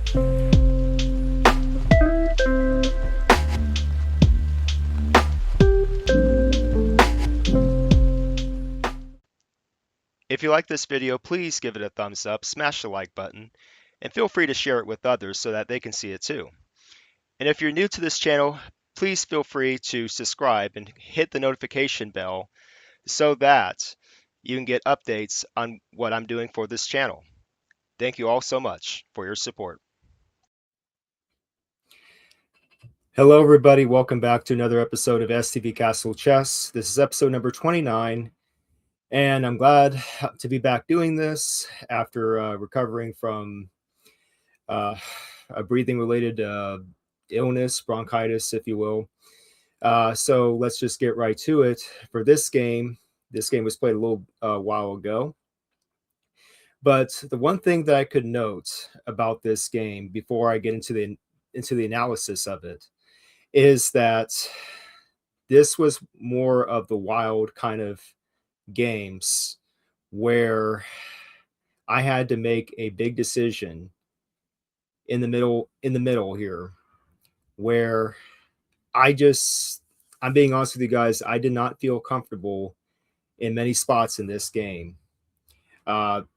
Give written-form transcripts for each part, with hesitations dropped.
If you like this video, please give it a thumbs up, smash the like button, and feel free to share it with others so that they can see it too. And if you're new to this channel, please feel free to subscribe and hit the notification bell so that you can get updates on what I'm doing for this channel. Thank you all so much for your support. Hello, everybody. Welcome back to another episode of STVCastle Chess. This is episode number 29, and I'm glad to be back doing this after recovering from a breathing-related illness, bronchitis, if you will. So let's just get right to it. For this game was played a little while ago. But the one thing that I could note about this game before I get into the analysis of it is that this was more of the wild kind of games where I had to make a big decision in the middle here, where I'm being honest with you guys, I did not feel comfortable in many spots in this game. And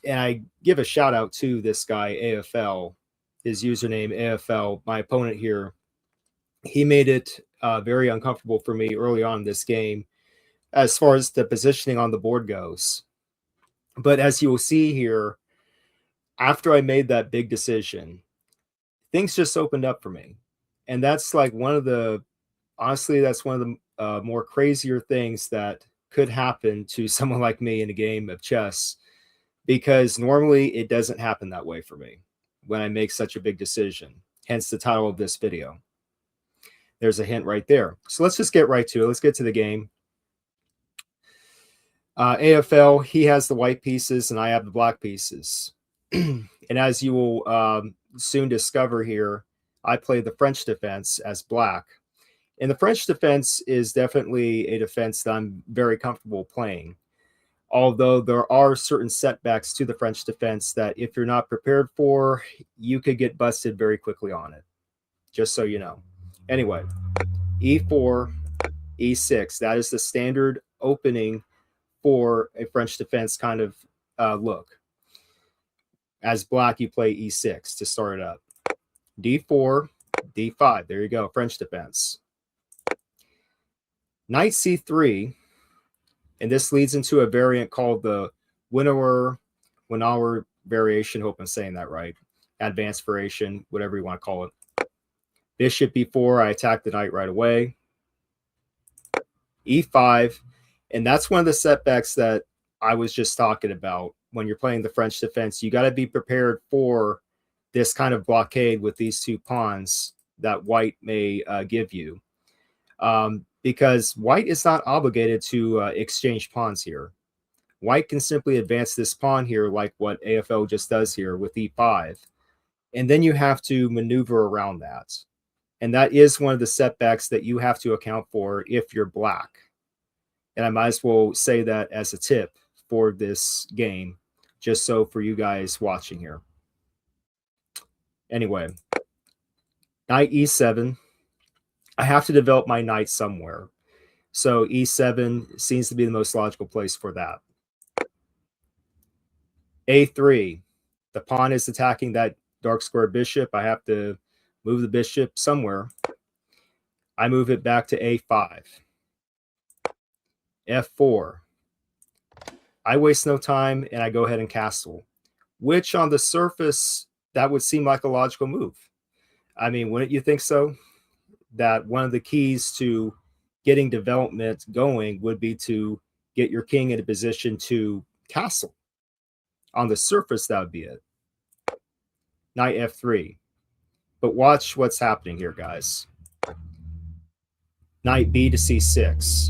I give a shout out to this guy, AFL, his username AFL, my opponent here. He made it very uncomfortable for me early on in this game as far as the positioning on the board goes. But as you will see here, after I made that big decision, things just opened up for me. And that's like honestly, that's one of the more crazier things that could happen to someone like me in a game of chess, because normally it doesn't happen that way for me when I make such a big decision, hence the title of this video. There's a hint right there. So let's just get right to it. Let's get to the game. AFL, he has the white pieces and I have the black pieces. And as you will soon discover here, I play the French defense as black. And the French defense is definitely a defense that I'm very comfortable playing. Although there are certain setbacks to the French defense that if you're not prepared for, you could get busted very quickly on it. Just so you know. Anyway, e4, e6. That is the standard opening for a French defense kind of look. As black, you play e6 to start it up. d4, d5. There you go, French defense. Knight c3, and this leads into a variant called the Winower variation. Hope I'm saying that right. Advanced variation, whatever you want to call it. Bishop b4, I attack the knight right away. e5, and that's one of the setbacks that I was just talking about. When you're playing the French defense, you got to be prepared for this kind of blockade with these two pawns that white may give you. Because white is not obligated to exchange pawns here. White can simply advance this pawn here like what AFL just does here with e5. And then you have to maneuver around that. And that is one of the setbacks that you have to account for if you're black. And I might as well say that as a tip for this game, just so for you guys watching here. Anyway, knight e7. I have to develop my knight somewhere. So e7 seems to be the most logical place for that. a3. The pawn is attacking that dark square bishop. I have to move the bishop somewhere. I move it back to a5. f4. I waste no time and I go ahead and castle, which on the surface, that would seem like a logical move. I mean, wouldn't you think so? That one of the keys to getting development going would be to get your king in a position to castle. On the surface, that would be it. Knight f3. But watch what's happening here, guys. Knight b to c6.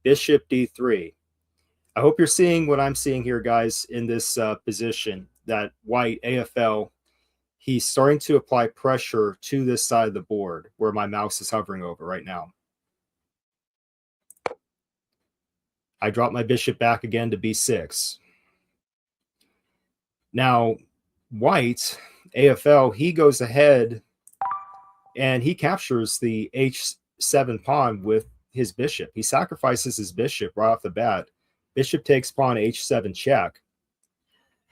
Bishop d3. I hope you're seeing what I'm seeing here, guys, in this position, that white, AFL, he's starting to apply pressure to this side of the board where my mouse is hovering over right now. I drop my bishop back again to b6. Now, White, AFL, he goes ahead and he captures the h7 pawn with his bishop. He sacrifices his bishop right off the bat. Bishop takes pawn h7 check.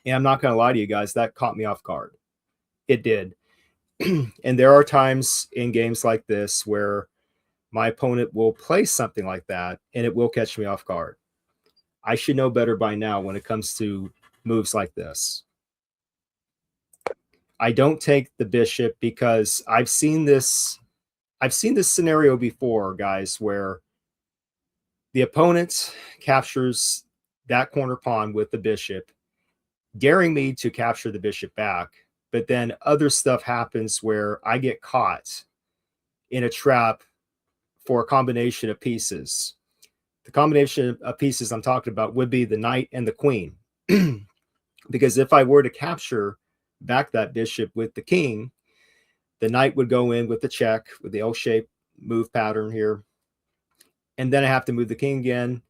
And I'm not going to lie to you guys, that caught me off guard. It did. And there are times in games like this where my opponent will play something like that and it will catch me off guard. I should know better by now when it comes to moves like this. I don't take the bishop because I've seen this scenario before, guys, where the opponent captures that corner pawn with the bishop, daring me to capture the bishop back, but then other stuff happens where I get caught in a trap for a combination of pieces. The combination of pieces I'm talking about would be the knight and the queen. Because if I were to capture back that bishop with the king, the knight would go in with the check, with the L-shaped move pattern here. And then I have to move the king again.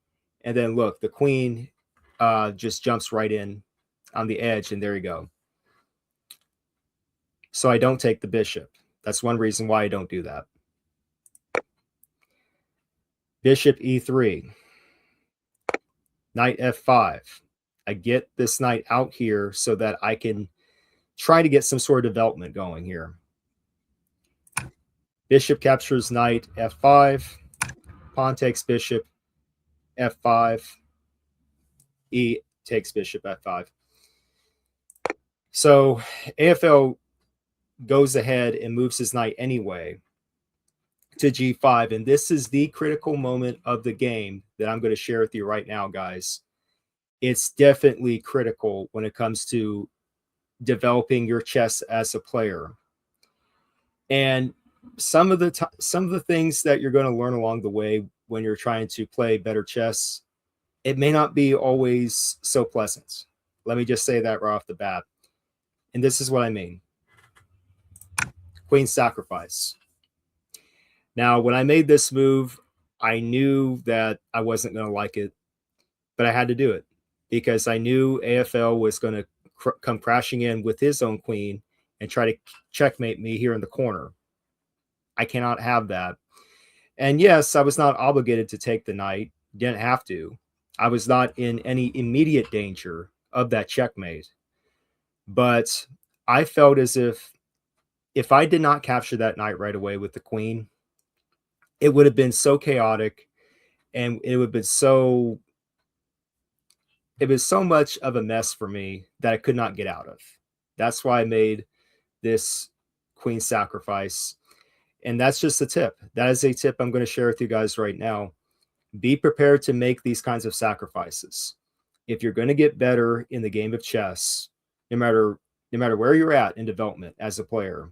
And then look, the queen just jumps right in on the edge, and there you go. So I don't take the bishop. That's one reason why I don't do that. Bishop e3. Knight f5. I get this knight out here so that I can try to get some sort of development going here. Bishop captures knight f5. Pawn takes bishop f5. E takes bishop f5. So AFL goes ahead and moves his knight anyway to g5. And this is the critical moment of the game that I'm going to share with you right now, guys. It's definitely critical when it comes to developing your chess as a player. And some of the things that you're going to learn along the way when you're trying to play better chess, it may not be always so pleasant. Let me just say that right off the bat. And this is what I mean. Queen sacrifice. Now, when I made this move, I knew that I wasn't going to like it, but I had to do it because I knew AFL was going to come crashing in with his own queen and try to checkmate me here in the corner. I cannot have that. And yes, I was not obligated to take the knight. Didn't have to. I was not in any immediate danger of that checkmate. But I felt as if I did not capture that knight right away with the queen, it would have been so chaotic and it would have been so much of a mess for me that I could not get out of. That's why I made this queen sacrifice. And that's just a tip. That is a tip I'm going to share with you guys right now. Be prepared to make these kinds of sacrifices. If you're going to get better in the game of chess, no matter where you're at in development as a player,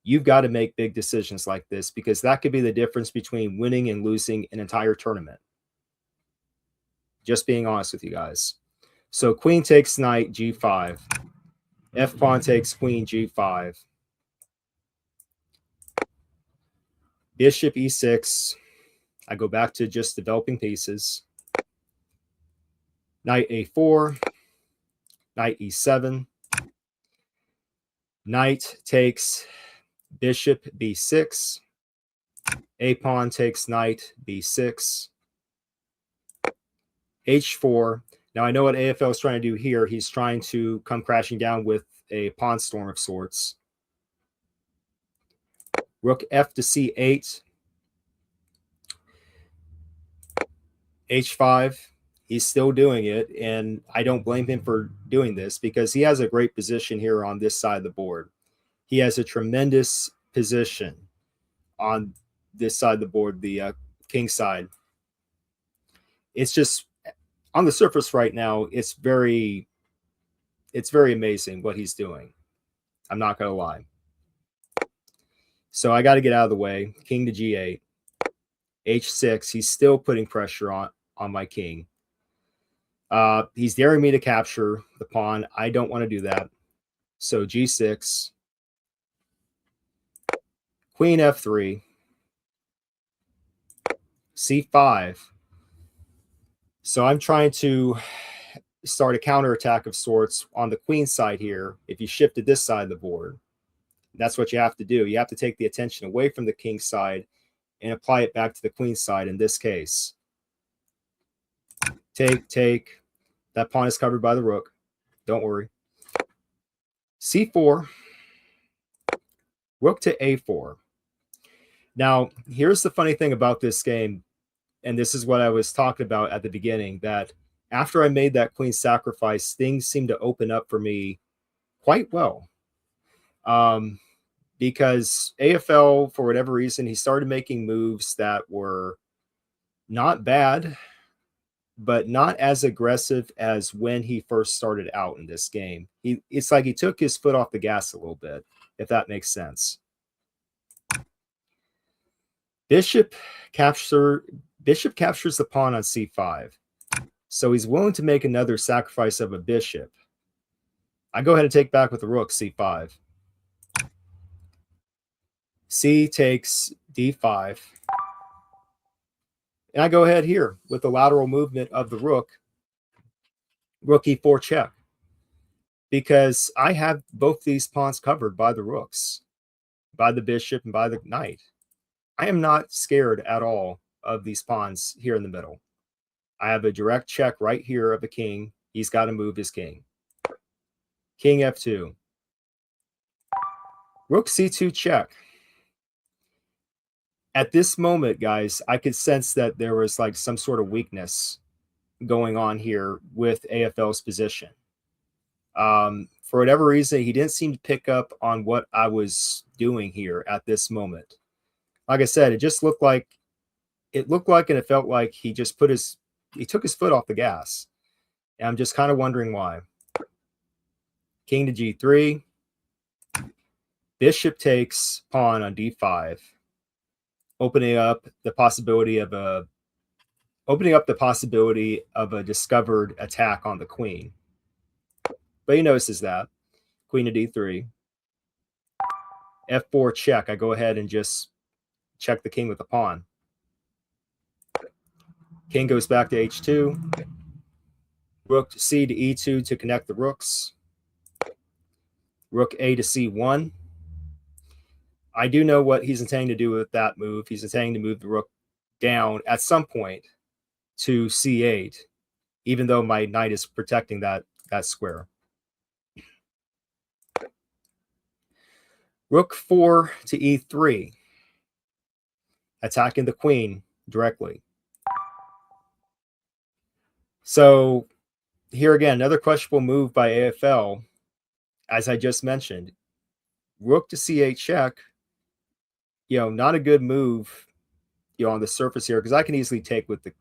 you've got to make big decisions like this because that could be the difference between winning and losing an entire tournament. Just being honest with you guys. So queen takes knight g5. F pawn takes queen g5. Bishop e6. I go back to just developing pieces. Knight a4. Knight e7. Knight takes bishop b6. A pawn takes knight b6. h4. Now I know what AFL is trying to do here. He's trying to come crashing down with a pawn storm of sorts. Rook f to c8. h5. He's still doing it, and I don't blame him for doing this because he has a great position here on this side of the board. He has a tremendous position on this side of the board, the king side. It's just on the surface right now, it's very amazing what he's doing. I'm not going to lie. So I got to get out of the way. King to g8. h6. He's still putting pressure on my king. He's daring me to capture the pawn. I don't want to do that. So g6. Queen f3. c5. So I'm trying to start a counterattack of sorts on the queen side here if you shifted this side of the board. That's what you have to do. You have to take the attention away from the king side and apply it back to the queen side in this case. Take. That pawn is covered by the rook. Don't worry. c4, rook to a4. Now, here's the funny thing about this game, and this is what I was talking about at the beginning, that after I made that queen sacrifice, things seemed to open up for me quite well. Because AFL, for whatever reason, he started making moves that were not bad, but not as aggressive as when he first started out in this game. It's like he took his foot off the gas a little bit, if that makes sense. Bishop captures the pawn on c5. So he's willing to make another sacrifice of a bishop. I go ahead and take back with the rook, c5. C takes d5. And I go ahead here with the lateral movement of the rook e4 check. Because I have both these pawns covered by the rooks, by the bishop and by the knight. I am not scared at all of these pawns here in the middle. I have a direct check right here of the king. He's got to move his king. King f2. Rook c2 check. At this moment, guys, I could sense that there was like some sort of weakness going on here with AFL's position. For whatever reason, he didn't seem to pick up on what I was doing here at this moment. Like I said, it just looked like and it felt like he just took his foot off the gas. And I'm just kind of wondering why. King to g3. Bishop takes pawn on d5. Opening up the possibility of a discovered attack on the queen. But he notices that. Queen to d3. f4 check. I go ahead and just check the king with the pawn. King goes back to h2. Rook to c to e2 to connect the rooks. Rook a to c1. I do know what he's intending to do with that move. He's intending to move the rook down at some point to c8, even though my knight is protecting that square. Rook 4 to e3, attacking the queen directly. So here again, another questionable move by AFL, as I just mentioned. Rook to c8 check, not a good move, on the surface here, because I can easily take with the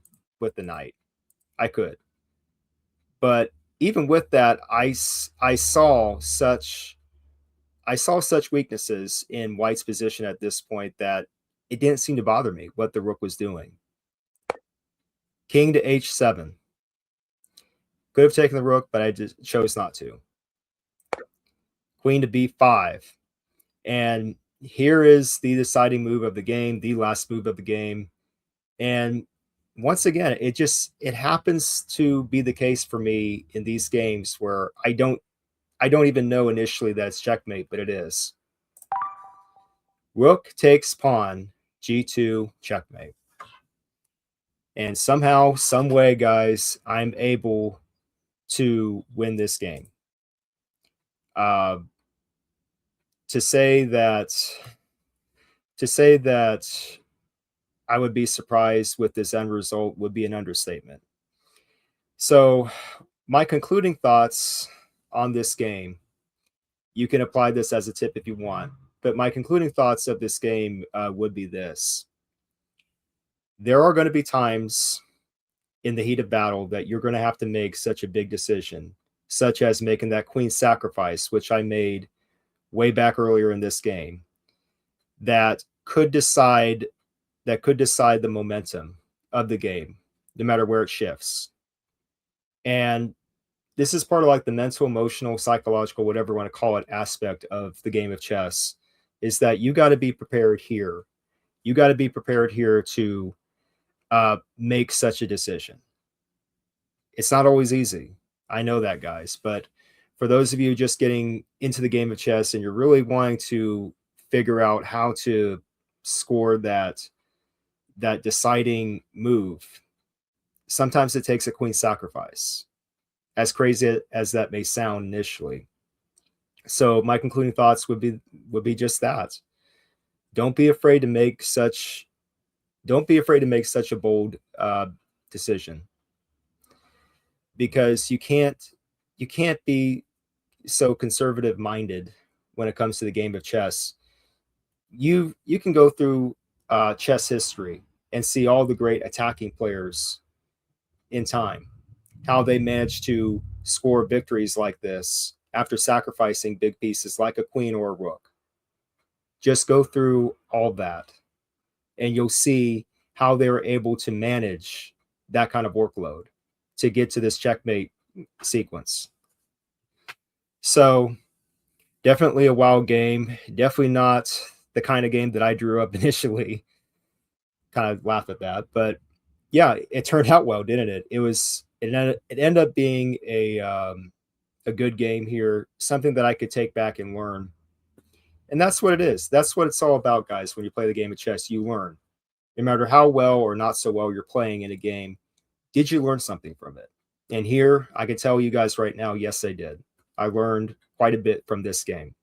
knight. I could. But even with that, I saw such weaknesses in White's position at this point that it didn't seem to bother me what the rook was doing. King to h7. Could have taken the rook, but I just chose not to. Queen to b5. And here is the deciding move of the game, the last move of the game. And once again, it happens to be the case for me in these games where I don't even know initially that it's checkmate, but it is. Rook takes pawn, g2, checkmate. And somehow, some way, guys, I'm able to win this game. To say that I would be surprised with this end result would be an understatement. So my concluding thoughts on this game, you can apply this as a tip if you want, but my concluding thoughts of this game would be this. There are going to be times in the heat of battle that you're going to have to make such a big decision, such as making that queen sacrifice, which I made way back earlier in this game, that could decide the momentum of the game, no matter where it shifts. And this is part of like the mental, emotional, psychological, whatever you want to call it, aspect of the game of chess, is that you got to be prepared here. You got to be prepared here to make such a decision. It's not always easy. I know that, guys. But for those of you just getting into the game of chess and you're really wanting to figure out how to score that deciding move, sometimes it takes a queen sacrifice, as crazy as that may sound initially. So my concluding thoughts would be just that. Don't be afraid to make such don't be afraid to make such a bold decision, because you can't be so conservative minded when it comes to the game of chess. You can go through chess history and see all the great attacking players in time, how they managed to score victories like this after sacrificing big pieces like a queen or a rook. Just go through all that and you'll see how they were able to manage that kind of workload to get to this checkmate sequence. So definitely a wild game. Definitely not the kind of game that I drew up initially. Kind of laugh at that, but yeah, it turned out well, didn't it? It ended up being a good game here, something that I could take back and learn. And that's what it is. That's what it's all about, guys. When you play the game of chess, you learn. No matter how well or not so well you're playing in a game, did you learn something from it? And here, I can tell you guys right now, yes, I did. I learned quite a bit from this game.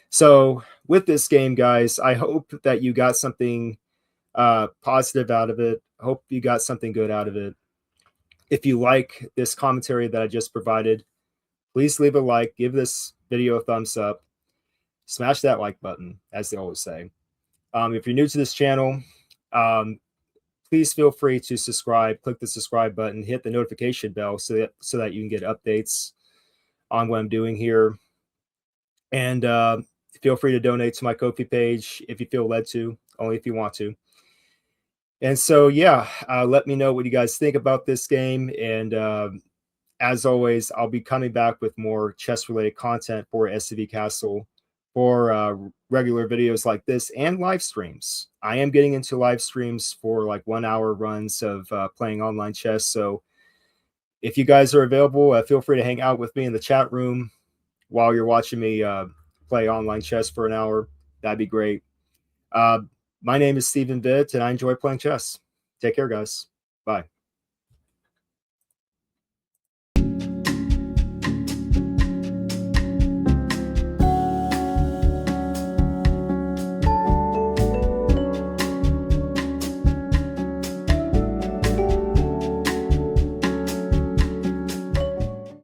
So, with this game, guys, I hope that you got something positive out of it. I hope you got something good out of it. If you like this commentary that I just provided, please leave a like, give this video a thumbs up, smash that like button, as they always say. If you're new to this channel, please feel free to subscribe. Click the subscribe button, hit the notification bell so that you can get updates on what I'm doing here. And feel free to donate to my Ko-fi page if you feel led to, only if you want to. And so, yeah, let me know what you guys think about this game. And as always, I'll be coming back with more chess-related content for STVCastle, for regular videos like this and live streams. I am getting into live streams for like 1 hour runs of playing online chess. So if you guys are available, feel free to hang out with me in the chat room while you're watching me play online chess for an hour. That'd be great. My name is Stephen Vitt, and I enjoy playing chess. Take care, guys. Bye.